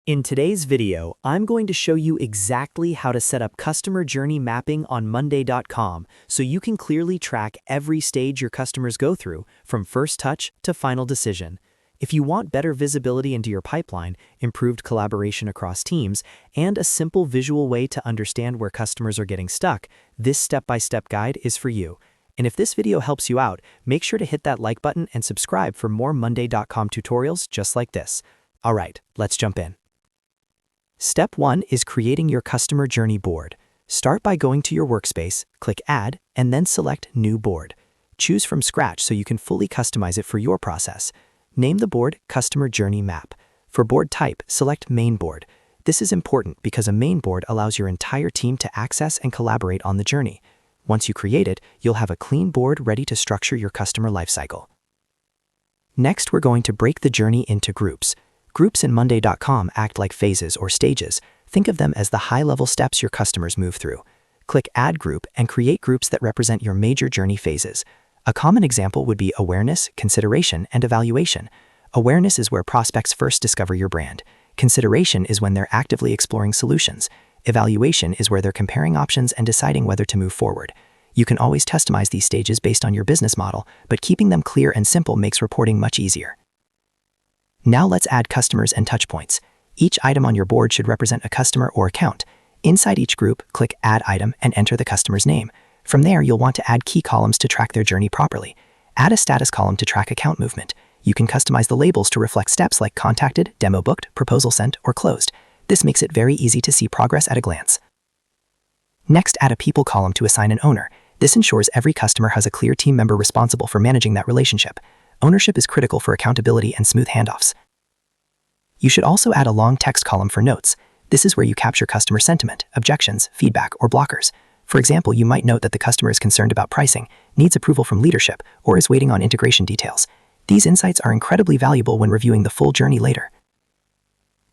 In today's video, I'm going to show you exactly how to set up customer journey mapping on Monday.com so you can clearly track every stage your customers go through, from first touch to final decision. If you want better visibility into your pipeline, improved collaboration across teams, and a simple visual way to understand where customers are getting stuck, this step-by-step guide is for you. And if this video helps you out, make sure to hit that like button and subscribe for more Monday.com tutorials just like this. All right, let's jump in. Step 1 is creating your customer journey board. Start by going to your workspace, click Add, and then select New Board. Choose from scratch so you can fully customize it for your process. Name the board Customer Journey Map. For board type, select Main Board. This is important because a main board allows your entire team to access and collaborate on the journey. Once you create it, you'll have a clean board ready to structure your customer lifecycle. Next, we're going to break the journey into groups. Groups in Monday.com act like phases or stages. Think of them as the high-level steps your customers move through. Click Add Group and create groups that represent your major journey phases. A common example would be awareness, consideration, and evaluation. Awareness is where prospects first discover your brand. Consideration is when they're actively exploring solutions. Evaluation is where they're comparing options and deciding whether to move forward. You can always customize these stages based on your business model, but keeping them clear and simple makes reporting much easier. Now let's add customers and touchpoints. Each item on your board should represent a customer or account. Inside each group, click Add Item and enter the customer's name. From there, you'll want to add key columns to track their journey properly. Add a status column to track account movement. You can customize the labels to reflect steps like contacted, demo booked, proposal sent, or closed. This makes it very easy to see progress at a glance. Next, add a people column to assign an owner. This ensures every customer has a clear team member responsible for managing that relationship. Ownership is critical for accountability and smooth handoffs. You should also add a long text column for notes. This is where you capture customer sentiment, objections, feedback, or blockers. For example, you might note that the customer is concerned about pricing, needs approval from leadership, or is waiting on integration details. These insights are incredibly valuable when reviewing the full journey later.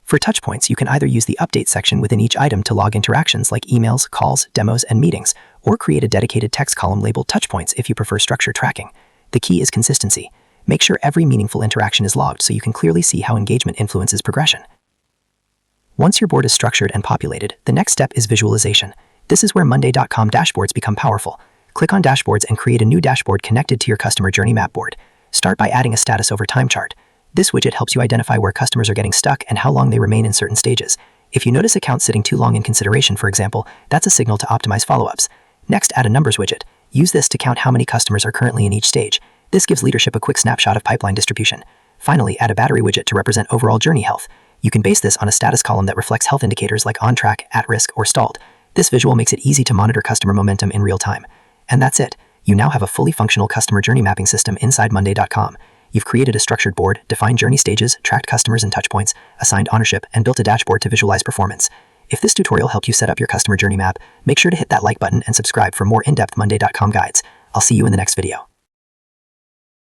For touchpoints, you can either use the Update section within each item to log interactions like emails, calls, demos, and meetings, or create a dedicated text column labeled Touchpoints if you prefer structured tracking. The key is consistency. Make sure every meaningful interaction is logged so you can clearly see how engagement influences progression. Once your board is structured and populated, the next step is visualization. This is where Monday.com dashboards become powerful. Click on Dashboards and create a new dashboard connected to your customer journey map board. Start by adding a status over time chart. This widget helps you identify where customers are getting stuck and how long they remain in certain stages. If you notice accounts sitting too long in consideration, for example, that's a signal to optimize follow-ups. Next, add a numbers widget. Use this to count how many customers are currently in each stage. This gives leadership a quick snapshot of pipeline distribution. Finally, add a battery widget to represent overall journey health. You can base this on a status column that reflects health indicators like on track, at risk, or stalled. This visual makes it easy to monitor customer momentum in real time. And that's it. You now have a fully functional customer journey mapping system inside Monday.com. You've created a structured board, defined journey stages, tracked customers and touchpoints, assigned ownership, and built a dashboard to visualize performance. If this tutorial helped you set up your customer journey map, make sure to hit that like button and subscribe for more in-depth Monday.com guides. I'll see you in the next video.